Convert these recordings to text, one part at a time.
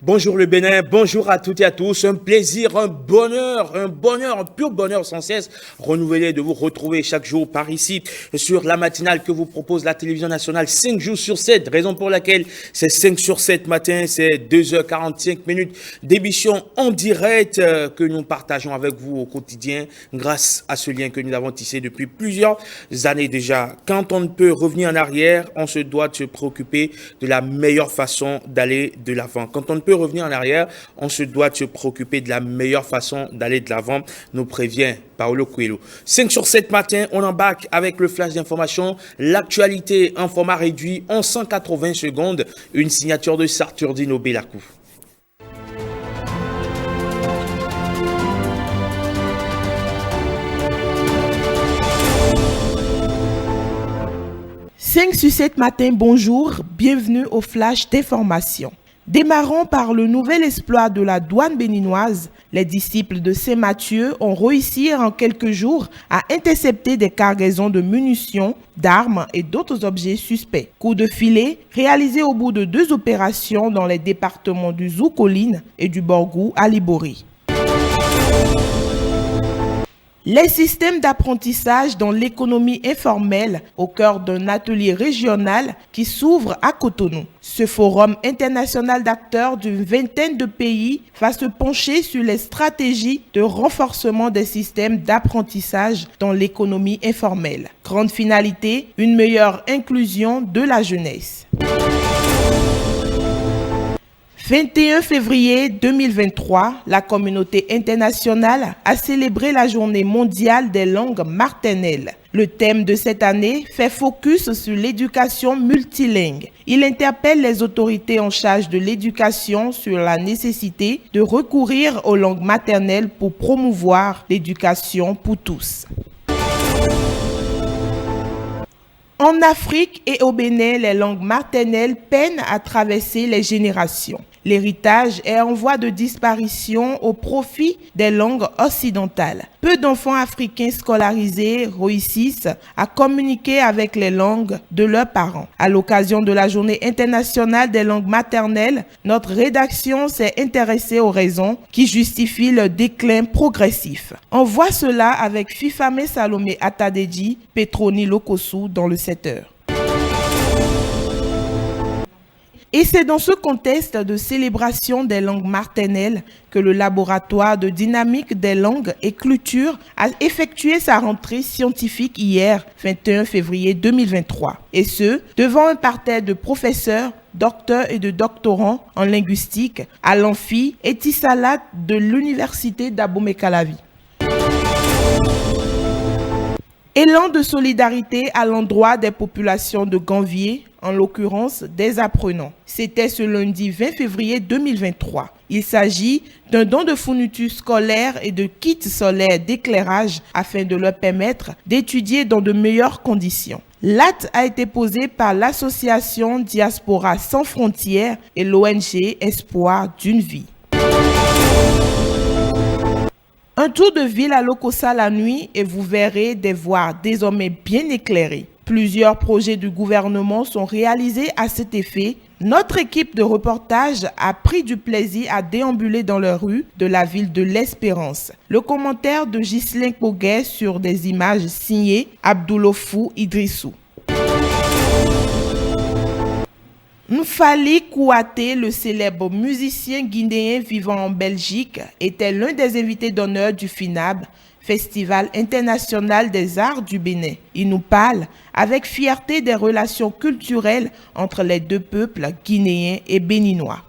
Bonjour le Bénin, bonjour à toutes et à tous. Un plaisir, un bonheur, un pur bonheur sans cesse renouvelé de vous retrouver chaque jour par ici sur la matinale que vous propose la télévision nationale 5 jours sur 7. Raison pour laquelle c'est 5 sur 7 matin, c'est 2h45 d'émission en direct que nous partageons avec vous au quotidien grâce à ce lien que nous avons tissé depuis plusieurs années déjà. Quand on ne peut revenir en arrière, on se doit de se préoccuper de la meilleure façon d'aller de l'avant. Quand on ne peut revenir en arrière, on se doit de se préoccuper de la meilleure façon d'aller de l'avant, nous prévient Paolo Coelho. 5 sur 7 matin, on embarque avec le flash d'information, l'actualité en format réduit en 180 secondes, une signature de Sarturdino Bellacou. « 5 sur 7 matin, bonjour, bienvenue au flash d'information. Démarrons par le nouvel exploit de la douane béninoise. Les disciples de Saint-Mathieu ont réussi en quelques jours à intercepter des cargaisons de munitions, d'armes et d'autres objets suspects. Coup de filet réalisé au bout de 2 opérations dans les départements du Zoukoline et du Borgou à Libori. Les systèmes d'apprentissage dans l'économie informelle au cœur d'un atelier régional qui s'ouvre à Cotonou. Ce forum international d'acteurs d'une vingtaine de pays va se pencher sur les stratégies de renforcement des systèmes d'apprentissage dans l'économie informelle. Grande finalité, une meilleure inclusion de la jeunesse. 21 février 2023, la communauté internationale a célébré la journée mondiale des langues maternelles. Le thème de cette année fait focus sur l'éducation multilingue. Il interpelle les autorités en charge de l'éducation sur la nécessité de recourir aux langues maternelles pour promouvoir l'éducation pour tous. En Afrique et au Bénin, les langues maternelles peinent à traverser les générations. L'héritage est en voie de disparition au profit des langues occidentales. Peu d'enfants africains scolarisés réussissent à communiquer avec les langues de leurs parents. À l'occasion de la Journée internationale des langues maternelles, notre rédaction s'est intéressée aux raisons qui justifient le déclin progressif. On voit cela avec Fifame Salomé Atadeji, Petroni Lokosu dans le 7h. Et c'est dans ce contexte de célébration des langues maternelles que le laboratoire de dynamique des langues et cultures a effectué sa rentrée scientifique hier, 21 février 2023. Et ce, devant un parterre de professeurs, docteurs et de doctorants en linguistique à l'amphi Etisalat de l'université d'Abomey-Calavi. Élan de solidarité à l'endroit des populations de Ganvier, en l'occurrence des apprenants. C'était ce lundi 20 février 2023. Il s'agit d'un don de fournitures scolaires et de kits solaires d'éclairage afin de leur permettre d'étudier dans de meilleures conditions. L'acte a été posé par l'association Diaspora sans frontières et l'ONG Espoir d'une vie. Un tour de ville à Lokossa la nuit et vous verrez des voies désormais bien éclairées. Plusieurs projets du gouvernement sont réalisés à cet effet. Notre équipe de reportage a pris du plaisir à déambuler dans les rues de la ville de l'Espérance. Le commentaire de Ghislain Poguet sur des images signées Abdoulofou Idrissou. Mfali Kouaté, le célèbre musicien guinéen vivant en Belgique, était l'un des invités d'honneur du FINAB, Festival international des arts du Bénin. Il nous parle avec fierté des relations culturelles entre les deux peuples, guinéens et béninois.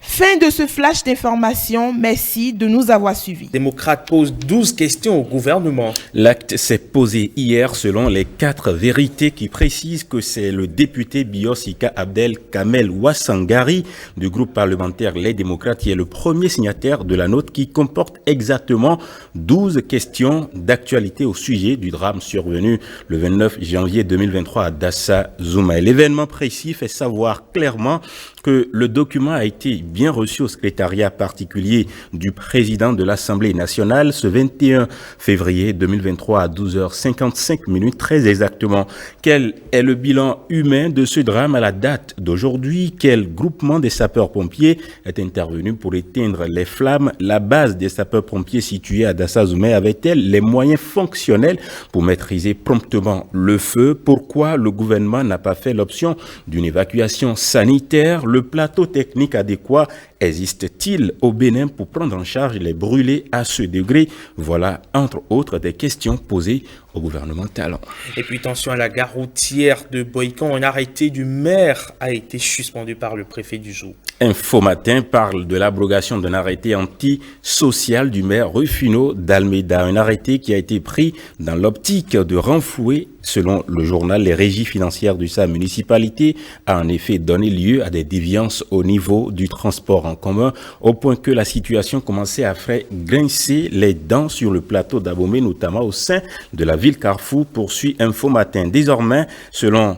Fin de ce flash d'information. Merci de nous avoir suivis. Démocrate pose 12 questions au gouvernement. L'acte s'est posé hier selon les 4 vérités qui précisent que c'est le député Biosika Abdel Kamel Ouassangari du groupe parlementaire Les Démocrates qui est le premier signataire de la note qui comporte exactement 12 questions d'actualité au sujet du drame survenu le 29 janvier 2023 à Dassa Zouma. L'événement précis fait savoir clairement que le document a été bien reçu au secrétariat particulier du président de l'Assemblée nationale ce 21 février 2023 à 12h55 très exactement. Quel est le bilan humain de ce drame à la date d'aujourd'hui? Quel groupement des sapeurs-pompiers est intervenu pour éteindre les flammes? La base des sapeurs-pompiers située à Dassazoumé avait-elle les moyens fonctionnels pour maîtriser promptement le feu? Pourquoi le gouvernement n'a pas fait l'option d'une évacuation sanitaire? Le plateau technique adéquat existe-t-il au Bénin pour prendre en charge les brûlés à ce degré? Voilà, entre autres, des questions posées au gouvernement talent. Et puis, attention à la gare routière de Boïkan, un arrêté du maire a été suspendu par le préfet du jour. Info Matin parle de l'abrogation d'un arrêté antisocial du maire Rufino d'Almeida. Un arrêté qui a été pris dans l'optique de renflouer, selon le journal, les régies financières de sa municipalité, a en effet donné lieu à des déviances au niveau du transport en commun, au point que la situation commençait à faire grincer les dents sur le plateau d'Abomey, notamment au sein de la ville Carrefour, poursuit Info Matin. Désormais, selon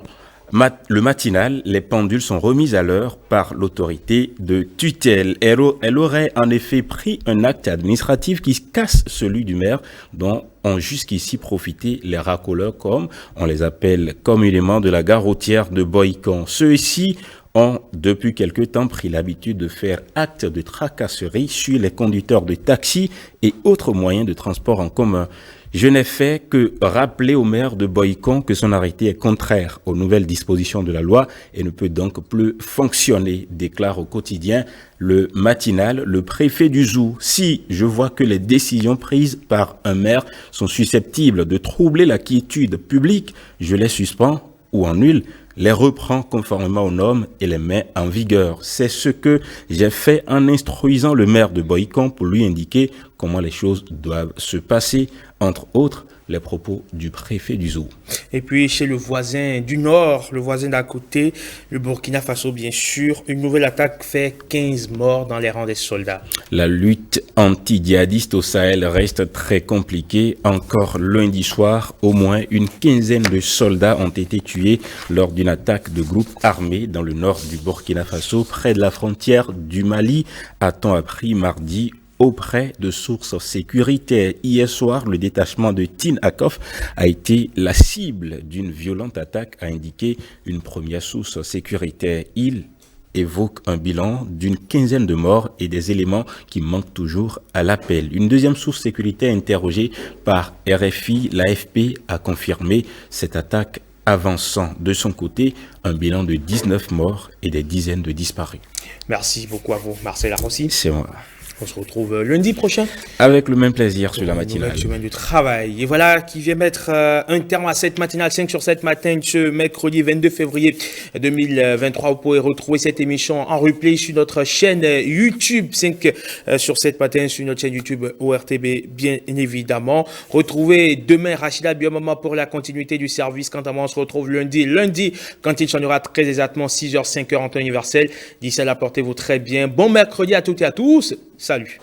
le matinal, les pendules sont remises à l'heure par l'autorité de tutelle. Elle aurait en effet pris un acte administratif qui casse celui du maire dont ont jusqu'ici profité les racoleurs, comme on les appelle communément, de la gare routière de Boïkan. Ceux-ci ont depuis quelque temps pris l'habitude de faire acte de tracasserie sur les conducteurs de taxis et autres moyens de transport en commun. Je n'ai fait que rappeler au maire de Boïkan que son arrêté est contraire aux nouvelles dispositions de la loi et ne peut donc plus fonctionner, déclare au quotidien le matinal le préfet du Zou. Si je vois que les décisions prises par un maire sont susceptibles de troubler la quiétude publique, je les suspends ou annule, les reprend conformément aux normes et les met en vigueur. C'est ce que j'ai fait en instruisant le maire de Boïkan pour lui indiquer comment les choses doivent se passer, entre autres les propos du préfet du Zou. Et puis chez le voisin du Nord, le voisin d'à côté, le Burkina Faso bien sûr, une nouvelle attaque fait 15 morts dans les rangs des soldats. La lutte anti-djihadiste au Sahel reste très compliquée. Encore lundi soir, au moins une quinzaine de soldats ont été tués lors d'une attaque de groupes armés dans le nord du Burkina Faso, près de la frontière du Mali, a-t-on appris mardi auprès de sources sécuritaires. Hier soir, le détachement de Tin Akof a été la cible d'une violente attaque, a indiqué une première source sécuritaire. Il évoque un bilan d'une quinzaine de morts et des éléments qui manquent toujours à l'appel. Une deuxième source sécuritaire interrogée par RFI, l'AFP a confirmé cette attaque, avançant de son côté un bilan de 19 morts et des dizaines de disparus. Merci beaucoup à vous, Marcel Arrossi. C'est moi. On se retrouve lundi prochain. Avec le même plaisir sur la matinale. Une semaine du travail. Et voilà qui vient mettre un terme à cette matinale 5 sur 7 matin ce mercredi 22 février 2023. Vous pouvez retrouver cette émission en replay sur notre chaîne YouTube 5 sur 7 matin sur notre chaîne YouTube ORTB bien évidemment. Retrouvez demain Rachida Biomama pour la continuité du service. Quant à moi, on se retrouve lundi quand il sonnera très exactement 6h 5h en temps universel. D'ici là, portez-vous très bien. Bon mercredi à toutes et à tous. Salut.